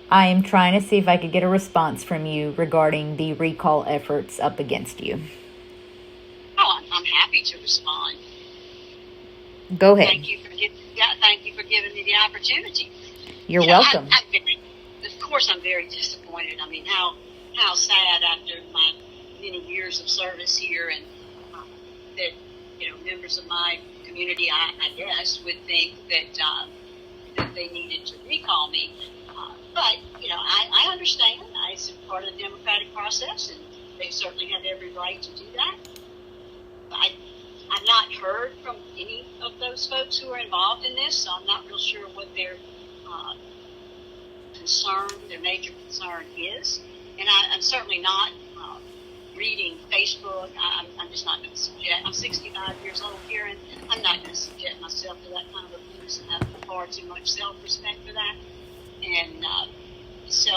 I am trying to see if I could get a response from you regarding the recall efforts up against you. Oh, I'm happy to respond. Go ahead. Thank you for giving me the opportunity. You're welcome. Of course, I'm very disappointed. I mean, how sad after my many years of service here, and that members of my community, I guess, would think that they needed to recall me. But I understand. It's part of the democratic process, and they certainly have every right to do that. I've not heard from any of those folks who are involved in this, so I'm not real sure what their major concern is. And I'm certainly not reading Facebook. I'm just not going to subject. I'm 65 years old here, and I'm not going to subject myself to that kind of abuse, and have far too much self-respect for that. And so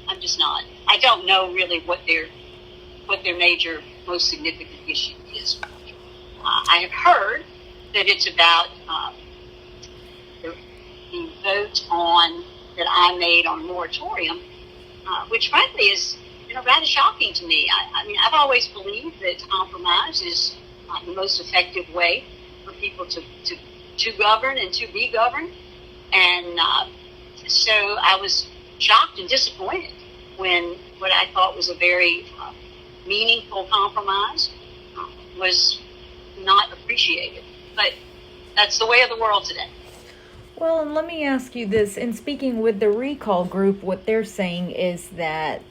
I'm just not. I don't know really what their major, most significant issue is. I have heard that it's about the vote that I made on moratorium, which frankly is rather shocking to me. I mean, I've always believed that compromise is the most effective way for people to govern and to be governed. And so I was shocked and disappointed when what I thought was a very meaningful compromise was not appreciated. But that's the way of the world today. Well, and let me ask you this. In speaking with the recall group, what they're saying is that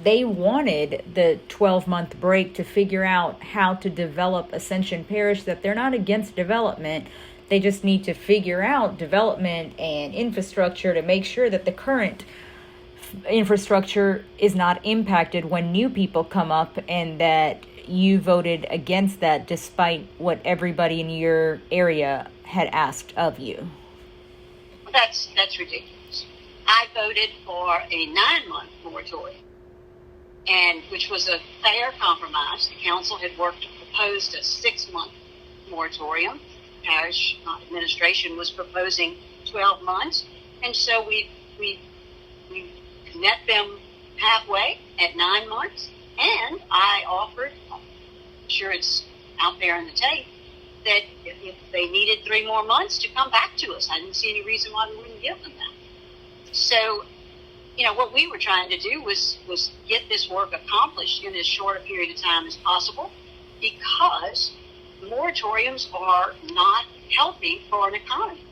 they wanted the 12-month break to figure out how to develop Ascension Parish, that they're not against development. They just need to figure out development and infrastructure to make sure that the current infrastructure is not impacted when new people come up, and that you voted against that despite what everybody in your area had asked of you. Well, that's ridiculous. I voted for a 9-month moratorium, and which was a fair compromise. The council had proposed a 6-month moratorium. Parish administration was proposing 12 months, and so we met them halfway at 9 months. And I offered, I'm sure it's out there in the tape, that if they needed 3 more months to come back to us, I didn't see any reason why we wouldn't give them that. So, what we were trying to do was get this work accomplished in as short a period of time as possible, because moratoriums are not healthy for an economy.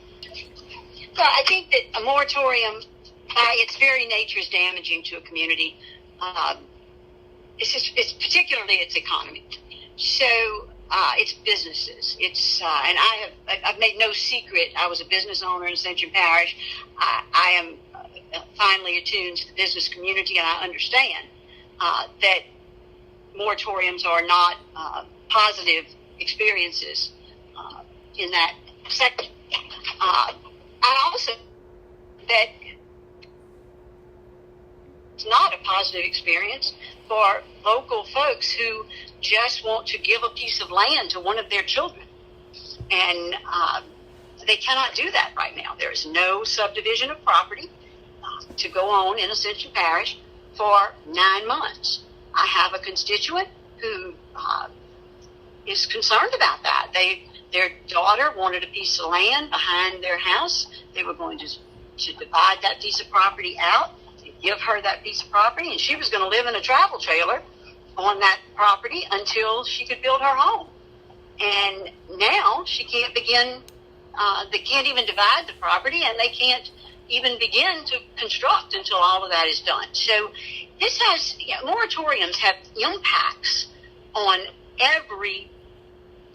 So I think that a moratorium, by its very nature, is damaging to a community. It's particularly its economy. So it's businesses. It's and I've made no secret. I was a business owner in Ascension Parish. I am finely attuned to the business community, and I understand that moratoriums are not positive experiences in that sector. I also that it's not a positive experience for local folks who just want to give a piece of land to one of their children. And they cannot do that right now. There is no subdivision of property to go on in Ascension Parish for 9 months. I have a constituent who is concerned about that. Their daughter wanted a piece of land behind their house. They were going to divide that piece of property out, give her that piece of property, and she was going to live in a travel trailer on that property until she could build her home. And now she can't begin, they can't even divide the property, and they can't even begin to construct until all of that is done. So this has, moratoriums have impacts on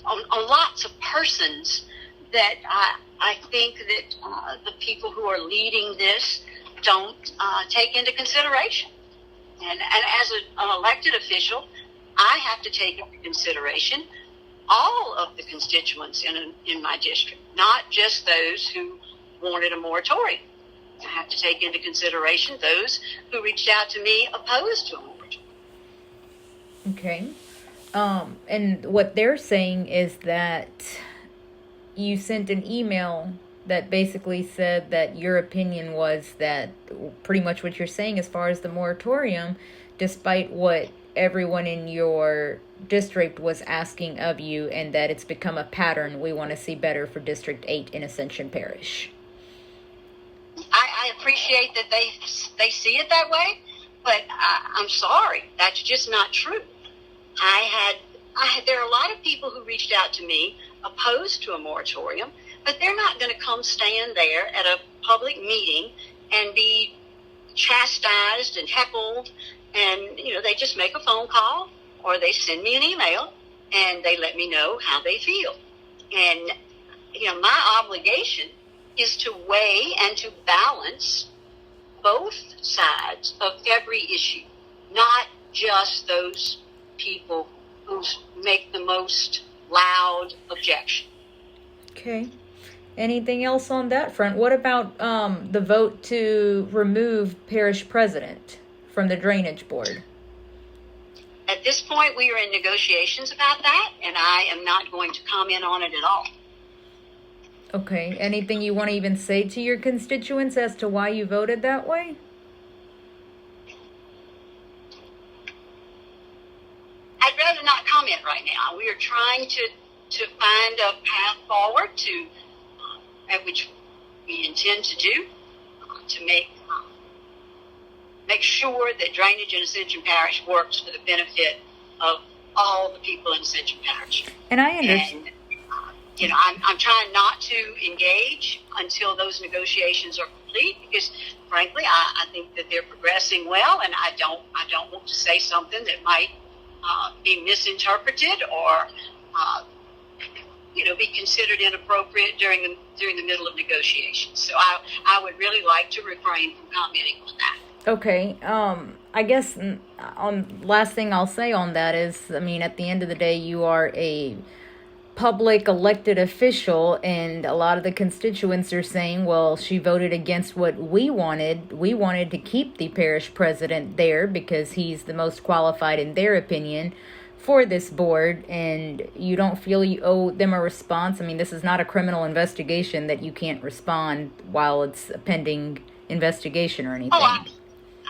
on lots of persons that I think that the people who are leading this don't take into consideration. And as an elected official, I have to take into consideration all of the constituents in my district, not just those who wanted a moratorium. I have to take into consideration those who reached out to me opposed to a moratorium. Okay. And what they're saying is that you sent an email that basically said that your opinion was that pretty much what you're saying as far as the moratorium, despite what everyone in your district was asking of you, and that it's become a pattern we want to see better for District 8 in Ascension Parish. I appreciate that they see it that way, but I'm sorry, that's just not true. There are a lot of people who reached out to me opposed to a moratorium, but they're not going to come stand there at a public meeting and be chastised and heckled, and they just make a phone call or they send me an email and they let me know how they feel. And my obligation is to weigh and to balance both sides of every issue, not just those people who make the most loud objection. Okay. Anything else on that front? What about the vote to remove parish president from the drainage board? At this point, we are in negotiations about that, and I am not going to comment on it at all. Okay. Anything you want to even say to your constituents as to why you voted that way? I'd rather not comment right now. We are trying to find a path forward at which we intend to do to make sure that drainage in Ascension Parish works for the benefit of all the people in Ascension Parish. And I understand. And, I'm trying not to engage until those negotiations are complete, because frankly, I think that they're progressing well, and I don't want to say something that might be misinterpreted or be considered inappropriate during the middle of negotiations. So I would really like to refrain from commenting on that. Okay. I guess last thing I'll say on that is, at the end of the day, you are a public elected official, and a lot of the constituents are saying, well, she voted against what we wanted. We wanted to keep the parish president there because he's the most qualified, in their opinion, for this board, and you don't feel you owe them a response. This is not a criminal investigation that you can't respond while it's a pending investigation or anything. Oh,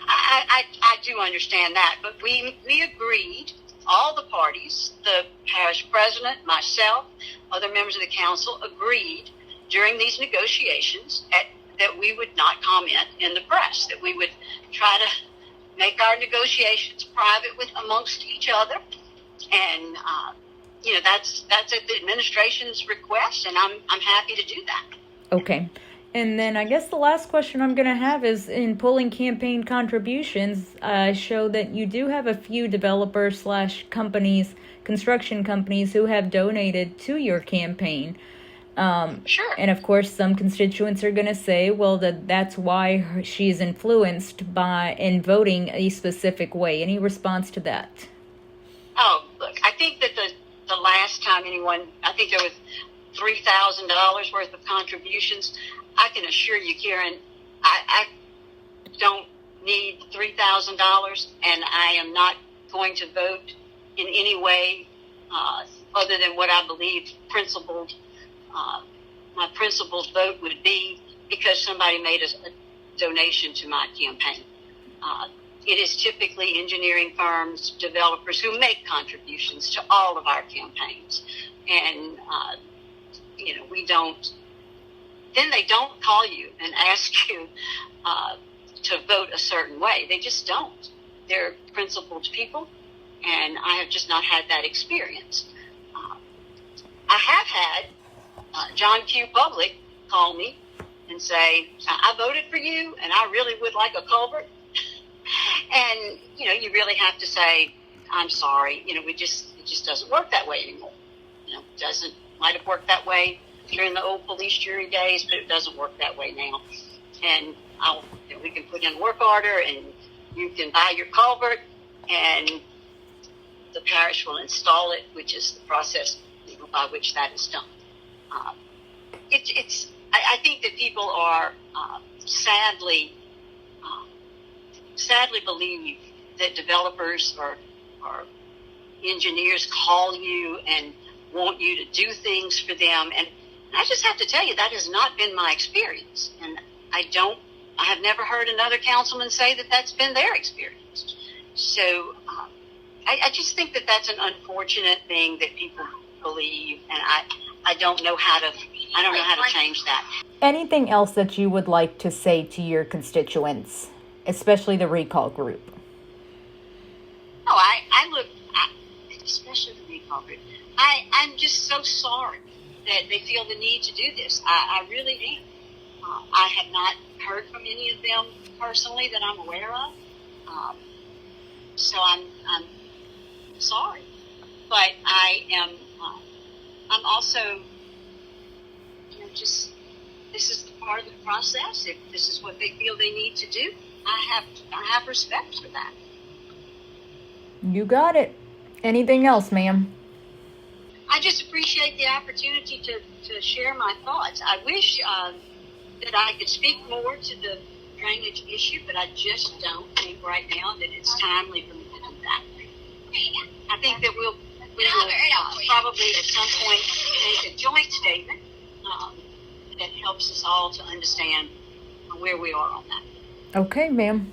I do understand that, but we agreed, all the parties, the parish president, myself, other members of the council, agreed during these negotiations that we would not comment in the press, that we would try to make our negotiations private amongst each other. And, that's at the administration's request, and I'm happy to do that. Okay. And then I guess the last question I'm going to have is, in pulling campaign contributions, show that you do have a few developers / companies, construction companies, who have donated to your campaign. Sure. And of course, some constituents are going to say, well, that's why she's influenced in voting a specific way. Any response to that? Oh, look, I think that the last time I think there was $3,000 worth of contributions. I can assure you, Karen, I don't need $3,000, and I am not going to vote in any way other than what I believe my principled vote would be, because somebody made a donation to my campaign. It is typically engineering firms, developers who make contributions to all of our campaigns. And, we don't, then they don't call you and ask you to vote a certain way. They just don't. They're principled people, and I have just not had that experience. I have had John Q. Public call me and say, I voted for you, and I really would like a culvert. And, you really have to say, I'm sorry, it just doesn't work that way anymore. Might have worked that way during the old police jury days, but it doesn't work that way now. And we can put in a work order, and you can buy your culvert, and the parish will install it, which is the process by which that is done. I think that people are sadly believe that developers or engineers call you and want you to do things for them, and And I just have to tell you, that has not been my experience. And I have never heard another councilman say that that's been their experience. So I just think that that's an unfortunate thing that people believe, and I don't know how to change that. Anything else that you would like to say to your constituents, especially the recall group? Oh, especially the recall group. I'm just so sorry that they feel the need to do this. I really am. I have not heard from any of them personally that I'm aware of. So I'm sorry, but I'm also, just, this is part of the process. If this is what they feel they need to do, I have respect for that. You got it. Anything else, ma'am? I just appreciate the opportunity to share my thoughts. I wish that I could speak more to the drainage issue, but I just don't think right now that it's timely for me to do that. I think that we will probably at some point make a joint statement that helps us all to understand where we are on that. Okay, ma'am.